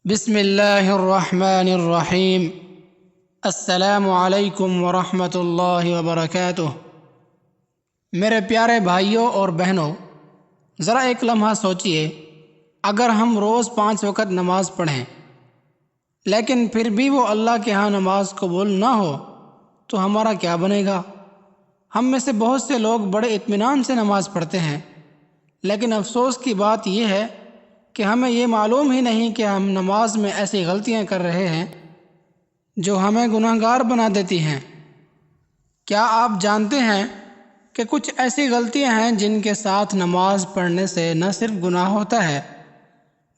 بسم اللہ الرحمن الرحیم۔ السلام علیکم ورحمۃ اللہ وبرکاتہ۔ میرے پیارے بھائیوں اور بہنوں، ذرا ایک لمحہ سوچئے، اگر ہم روز 5 وقت نماز پڑھیں لیکن پھر بھی وہ اللہ کے ہاں نماز قبول نہ ہو تو ہمارا کیا بنے گا؟ ہم میں سے بہت سے لوگ بڑے اطمینان سے نماز پڑھتے ہیں، لیکن افسوس کی بات یہ ہے کہ ہمیں یہ معلوم ہی نہیں کہ ہم نماز میں ایسی غلطیاں کر رہے ہیں جو ہمیں گناہگار بنا دیتی ہیں۔ کیا آپ جانتے ہیں کہ کچھ ایسی غلطیاں ہیں جن کے ساتھ نماز پڑھنے سے نہ صرف گناہ ہوتا ہے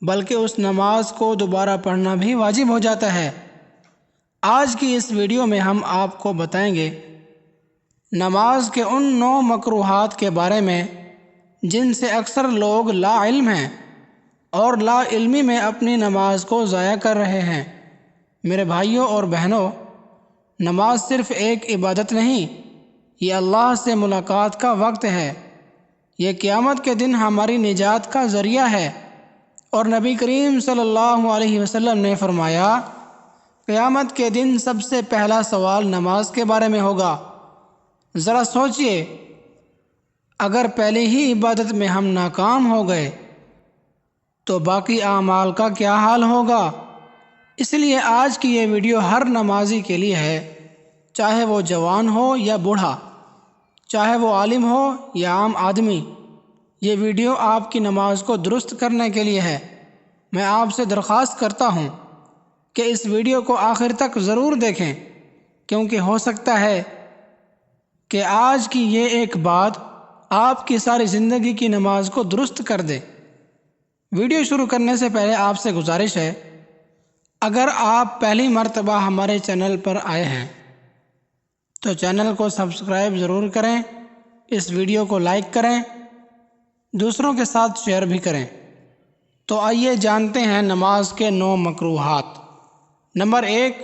بلکہ اس نماز کو دوبارہ پڑھنا بھی واجب ہو جاتا ہے؟ آج کی اس ویڈیو میں ہم آپ کو بتائیں گے نماز کے ان 9 مکروہات کے بارے میں جن سے اکثر لوگ لا علم ہیں اور لا علمی میں اپنی نماز کو ضائع کر رہے ہیں۔ میرے بھائیوں اور بہنوں، نماز صرف ایک عبادت نہیں، یہ اللہ سے ملاقات کا وقت ہے۔ یہ قیامت کے دن ہماری نجات کا ذریعہ ہے، اور نبی کریم صلی اللہ علیہ وسلم نے فرمایا، قیامت کے دن سب سے پہلا سوال نماز کے بارے میں ہوگا۔ ذرا سوچئے، اگر پہلی ہی عبادت میں ہم ناکام ہو گئے تو باقی اعمال کا کیا حال ہوگا؟ اس لیے آج کی یہ ویڈیو ہر نمازی کے لیے ہے، چاہے وہ جوان ہو یا بوڑھا، چاہے وہ عالم ہو یا عام آدمی۔ یہ ویڈیو آپ کی نماز کو درست کرنے کے لیے ہے۔ میں آپ سے درخواست کرتا ہوں کہ اس ویڈیو کو آخر تک ضرور دیکھیں، کیونکہ ہو سکتا ہے کہ آج کی یہ ایک بات آپ کی ساری زندگی کی نماز کو درست کر دے۔ ویڈیو شروع کرنے سے پہلے آپ سے گزارش ہے، اگر آپ پہلی مرتبہ ہمارے چینل پر آئے ہیں تو چینل کو سبسکرائب ضرور کریں، اس ویڈیو کو لائک کریں، دوسروں کے ساتھ شیئر بھی کریں۔ تو آئیے جانتے ہیں نماز کے 9 مکروہات۔ نمبر 1،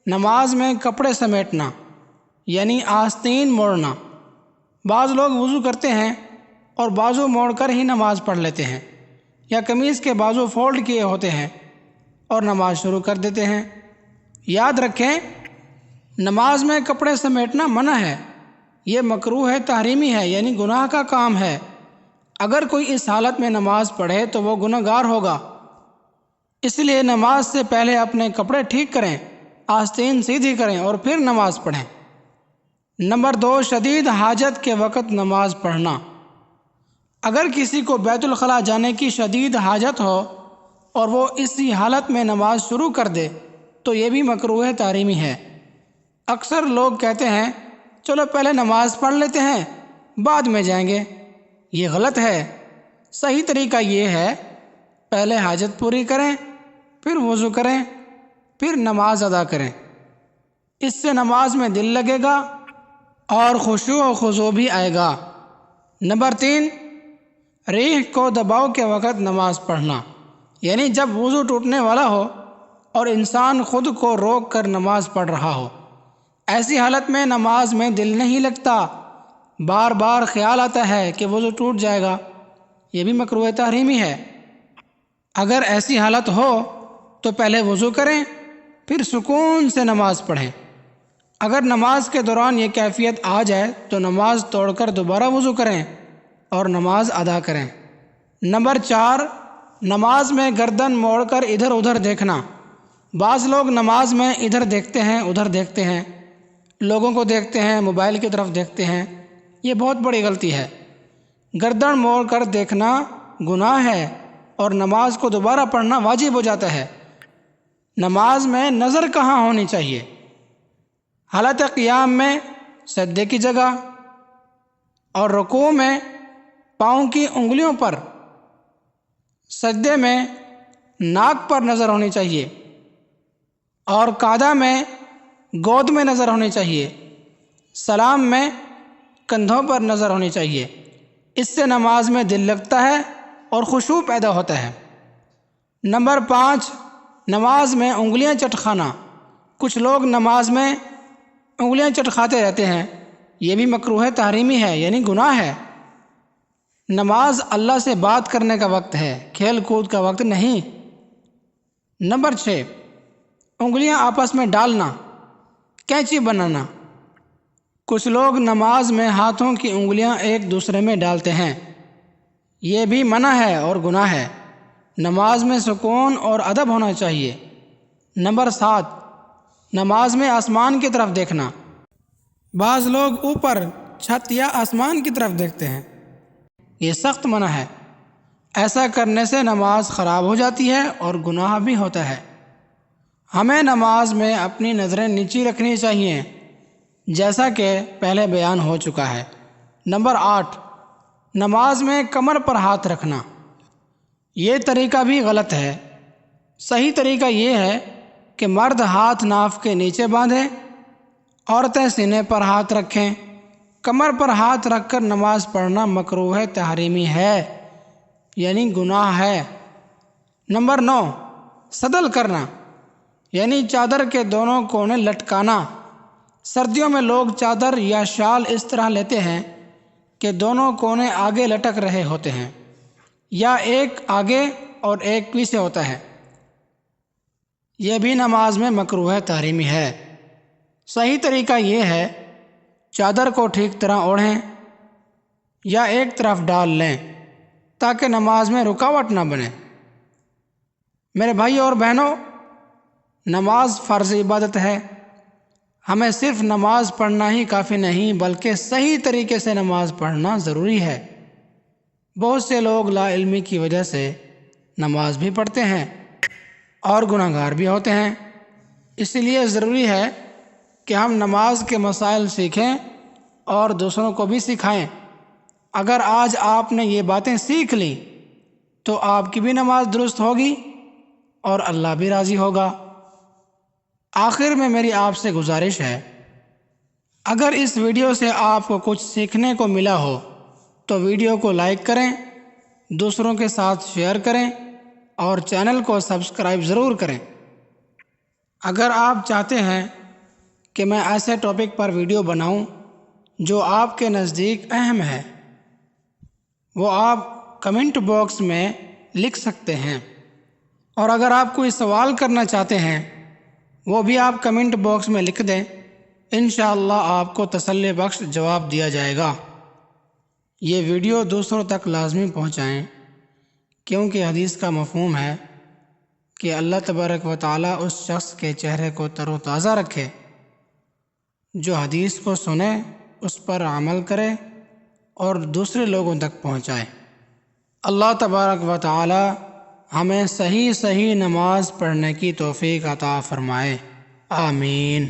نماز میں کپڑے سمیٹنا یعنی آستین موڑنا۔ بعض لوگ وضو کرتے ہیں اور بازو موڑ کر ہی نماز پڑھ لیتے ہیں، یا قمیص کے بازو فولڈ کیے ہوتے ہیں اور نماز شروع کر دیتے ہیں۔ یاد رکھیں، نماز میں کپڑے سمیٹنا منع ہے، یہ مکروہ تحریمی ہے، یعنی گناہ کا کام ہے۔ اگر کوئی اس حالت میں نماز پڑھے تو وہ گنہگار ہوگا۔ اس لیے نماز سے پہلے اپنے کپڑے ٹھیک کریں، آستین سیدھی کریں اور پھر نماز پڑھیں۔ نمبر 2، شدید حاجت کے وقت نماز پڑھنا۔ اگر کسی کو بیت الخلاء جانے کی شدید حاجت ہو اور وہ اسی حالت میں نماز شروع کر دے تو یہ بھی مکروہ تحریمی ہے۔ اکثر لوگ کہتے ہیں چلو پہلے نماز پڑھ لیتے ہیں بعد میں جائیں گے، یہ غلط ہے۔ صحیح طریقہ یہ ہے، پہلے حاجت پوری کریں، پھر وضو کریں، پھر نماز ادا کریں۔ اس سے نماز میں دل لگے گا اور خشوع و خضوع بھی آئے گا۔ نمبر 3، ریح کو دباؤ کے وقت نماز پڑھنا، یعنی جب وضو ٹوٹنے والا ہو اور انسان خود کو روک کر نماز پڑھ رہا ہو، ایسی حالت میں نماز میں دل نہیں لگتا، بار بار خیال آتا ہے کہ وضو ٹوٹ جائے گا، یہ بھی مکروہ تحریمی ہے۔ اگر ایسی حالت ہو تو پہلے وضو کریں، پھر سکون سے نماز پڑھیں۔ اگر نماز کے دوران یہ کیفیت آ جائے تو نماز توڑ کر دوبارہ وضو کریں اور نماز ادا کریں۔ نمبر 4، نماز میں گردن موڑ کر ادھر ادھر دیکھنا۔ بعض لوگ نماز میں ادھر دیکھتے ہیں ادھر دیکھتے ہیں، لوگوں کو دیکھتے ہیں، موبائل کی طرف دیکھتے ہیں، یہ بہت بڑی غلطی ہے۔ گردن موڑ کر دیکھنا گناہ ہے اور نماز کو دوبارہ پڑھنا واجب ہو جاتا ہے۔ نماز میں نظر کہاں ہونی چاہیے؟ حالت قیام میں سجدے کی جگہ، اور رکوع میں پاؤں کی انگلیوں پر، سجدے میں ناک پر نظر ہونی چاہیے، اور قعدہ میں گود میں نظر ہونی چاہیے، سلام میں کندھوں پر نظر ہونی چاہیے۔ اس سے نماز میں دل لگتا ہے اور خشوع پیدا ہوتا ہے۔ نمبر 5، نماز میں انگلیاں چٹکھانا۔ کچھ لوگ نماز میں انگلیاں چٹکھاتے رہتے ہیں، یہ بھی مکروہ تحریمی ہے، یعنی گناہ ہے۔ نماز اللہ سے بات کرنے کا وقت ہے، کھیل کود کا وقت نہیں۔ نمبر 6، انگلیاں آپس میں ڈالنا، کینچی بنانا۔ کچھ لوگ نماز میں ہاتھوں کی انگلیاں ایک دوسرے میں ڈالتے ہیں، یہ بھی منع ہے اور گناہ ہے۔ نماز میں سکون اور ادب ہونا چاہیے۔ نمبر 7، نماز میں آسمان کی طرف دیکھنا۔ بعض لوگ اوپر چھت یا آسمان کی طرف دیکھتے ہیں، یہ سخت منع ہے۔ ایسا کرنے سے نماز خراب ہو جاتی ہے اور گناہ بھی ہوتا ہے۔ ہمیں نماز میں اپنی نظریں نیچی رکھنی چاہیے، جیسا کہ پہلے بیان ہو چکا ہے۔ نمبر 8، نماز میں کمر پر ہاتھ رکھنا، یہ طریقہ بھی غلط ہے۔ صحیح طریقہ یہ ہے کہ مرد ہاتھ ناف کے نیچے باندھیں، عورتیں سینے پر ہاتھ رکھیں۔ کمر پر ہاتھ رکھ کر نماز پڑھنا مکروہ تحریمی ہے، یعنی گناہ ہے۔ نمبر 9، سدل کرنا، یعنی چادر کے دونوں کونے لٹکانا۔ سردیوں میں لوگ چادر یا شال اس طرح لیتے ہیں کہ دونوں کونے آگے لٹک رہے ہوتے ہیں، یا ایک آگے اور ایک پیچھے ہوتا ہے، یہ بھی نماز میں مکروہ تحریمی ہے۔ صحیح طریقہ یہ ہے چادر کو ٹھیک طرح اوڑھیں یا ایک طرف ڈال لیں تاکہ نماز میں رکاوٹ نہ بنے۔ میرے بھائی اور بہنوں، نماز فرض عبادت ہے۔ ہمیں صرف نماز پڑھنا ہی کافی نہیں بلکہ صحیح طریقے سے نماز پڑھنا ضروری ہے۔ بہت سے لوگ لا علمی کی وجہ سے نماز بھی پڑھتے ہیں اور گناہ گار بھی ہوتے ہیں۔ اس لیے ضروری ہے کہ ہم نماز کے مسائل سیکھیں اور دوسروں کو بھی سکھائیں۔ اگر آج آپ نے یہ باتیں سیکھ لی تو آپ کی بھی نماز درست ہوگی اور اللہ بھی راضی ہوگا۔ آخر میں میری آپ سے گزارش ہے، اگر اس ویڈیو سے آپ کو کچھ سیکھنے کو ملا ہو تو ویڈیو کو لائک کریں، دوسروں کے ساتھ شیئر کریں اور چینل کو سبسکرائب ضرور کریں۔ اگر آپ چاہتے ہیں کہ میں ایسے ٹاپک پر ویڈیو بناؤں جو آپ کے نزدیک اہم ہے، وہ آپ کمنٹ باکس میں لکھ سکتے ہیں، اور اگر آپ کوئی سوال کرنا چاہتے ہیں وہ بھی آپ کمنٹ باکس میں لکھ دیں، انشاءاللہ آپ کو تسلی بخش جواب دیا جائے گا۔ یہ ویڈیو دوسروں تک لازمی پہنچائیں، کیونکہ حدیث کا مفہوم ہے کہ اللہ تبارک و تعالیٰ اس شخص کے چہرے کو تر و تازہ رکھے جو حدیث کو سنے، اس پر عمل کرے اور دوسرے لوگوں تک پہنچائے۔ اللہ تبارک و تعالیٰ ہمیں صحیح نماز پڑھنے کی توفیق عطا فرمائے، آمین۔